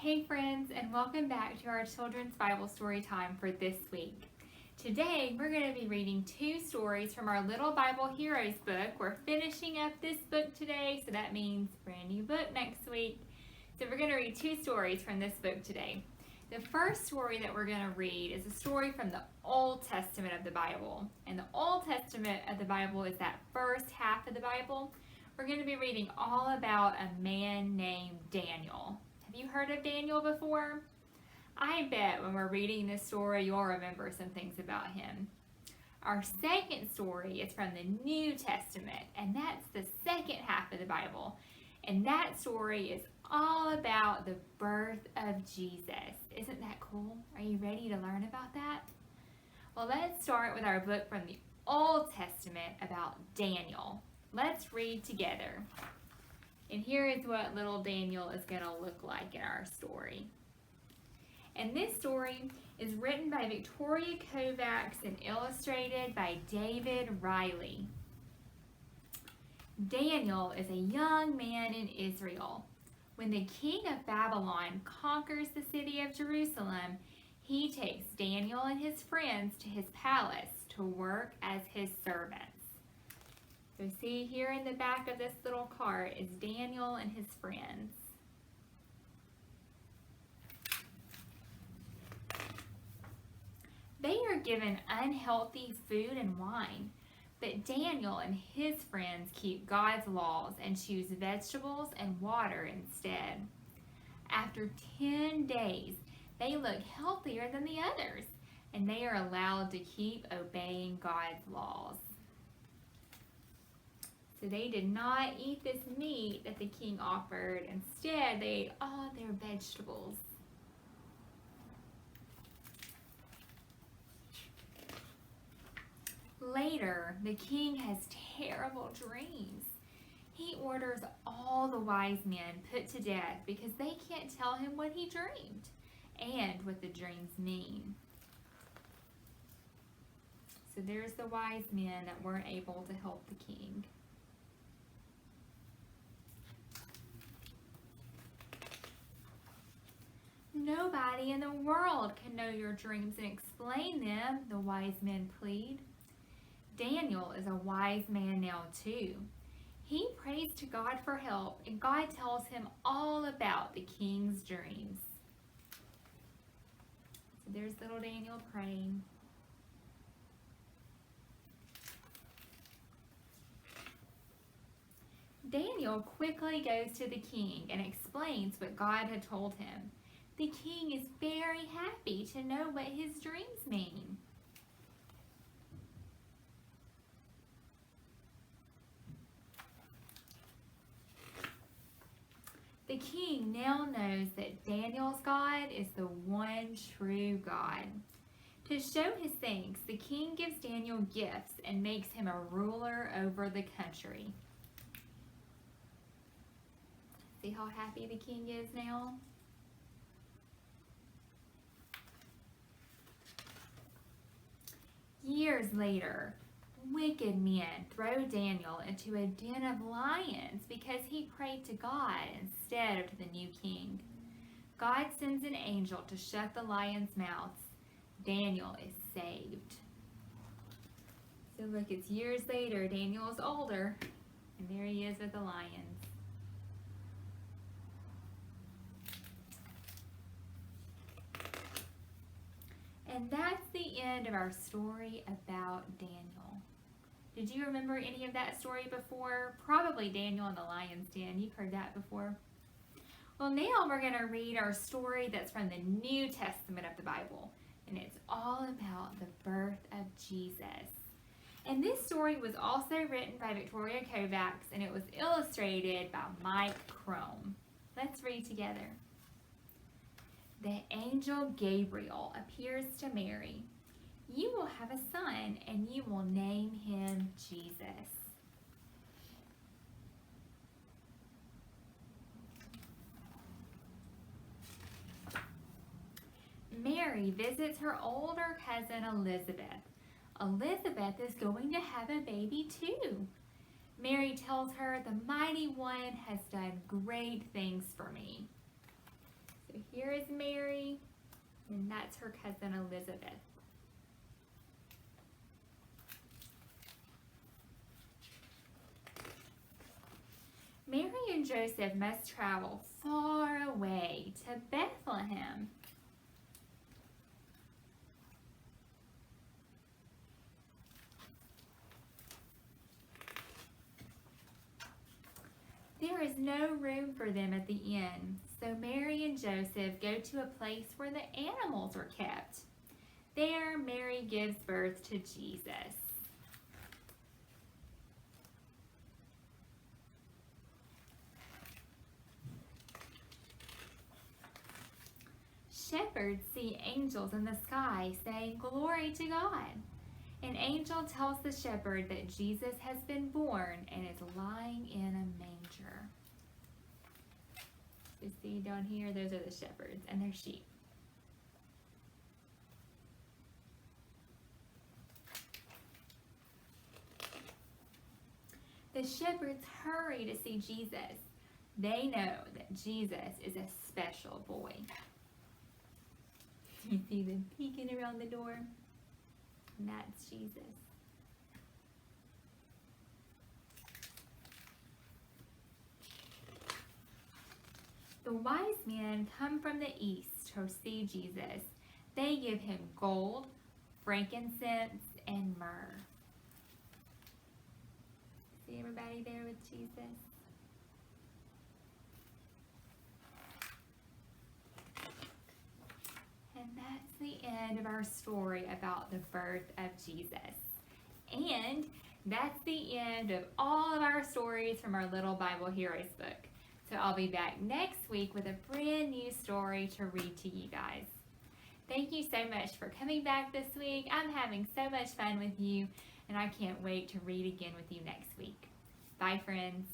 Hey friends, and welcome back to our Children's Bible Story Time for this week. Today we're going to be reading two stories from our Little Bible Heroes book. We're finishing up this book today, so that means brand new book next week. So we're going to read two stories from this book today. The first story that we're going to read is a story from the Old Testament of the Bible. And the Old Testament of the Bible is that first half of the Bible. We're going to be reading all about a man named Daniel. Have you heard of Daniel before? I bet when we're reading this story, you'll remember some things about him. Our second story is from the New Testament, and that's the second half of the Bible. And that story is all about the birth of Jesus. Isn't that cool? Are you ready to learn about that? Well, let's start with our book from the Old Testament about Daniel. Let's read together. And here is what little Daniel is going to look like in our story. And this story is written by Victoria Kovacs and illustrated by David Riley. Daniel is a young man in Israel. When the king of Babylon conquers the city of Jerusalem, he takes Daniel and his friends to his palace to work as his servants. So see here in the back of this little cart is Daniel and his friends. They are given unhealthy food and wine, but Daniel and his friends keep God's laws and choose vegetables and water instead. After 10 days, they look healthier than the others, and they are allowed to keep obeying God's laws. So they did not eat this meat that the king offered. Instead, they ate all their vegetables. Later, the king has terrible dreams. He orders all the wise men put to death because they can't tell him what he dreamed and what the dreams mean. So there's the wise men that weren't able to help the king. Nobody in the world can know your dreams and explain them, the wise men plead. Daniel is a wise man now too. He prays to God for help, and God tells him all about the king's dreams. So there's little Daniel praying. Daniel quickly goes to the king and explains what God had told him. The king is very happy to know what his dreams mean. The king now knows that Daniel's God is the one true God. To show his thanks, the king gives Daniel gifts and makes him a ruler over the country. See how happy the king is now? Years later, wicked men throw Daniel into a den of lions because he prayed to God instead of to the new king. God sends an angel to shut the lions' mouths. Daniel is saved. So look, it's years later. Daniel is older, and there he is with the lions. And that's the end of our story about Daniel. Did you remember any of that story before? Probably Daniel in the lion's den. You've heard that before. Well, now we're going to read our story that's from the New Testament of the Bible. And it's all about the birth of Jesus. And this story was also written by Victoria Kovacs, and it was illustrated by Mike Crome. Let's read together. The angel Gabriel appears to Mary. You will have a son, and you will name him Jesus. Mary visits her older cousin Elizabeth. Elizabeth is going to have a baby too. Mary tells her, the Mighty One has done great things for me. So Here is Mary, and that's her cousin Elizabeth. Mary and Joseph must travel far away to Bethlehem. There is no room for them at the inn, so Mary and Joseph go to a place where the animals are kept. There, Mary gives birth to Jesus. Shepherds see angels in the sky saying, "Glory to God." An angel tells the shepherd that Jesus has been born and is lying in a manger. You see down here, those are the shepherds and their sheep. The shepherds hurry to see Jesus. They know that Jesus is a special boy. You see them peeking around the door? And that's Jesus. The wise men come from the east to see Jesus. They give him gold, frankincense, and myrrh. See everybody there with Jesus? And that's the end of our story about the birth of Jesus. And that's the end of all of our stories from our Little Bible Heroes book. So I'll be back next week with a brand new story to read to you guys. Thank you so much for coming back this week. I'm having so much fun with you, and I can't wait to read again with you next week. Bye, friends.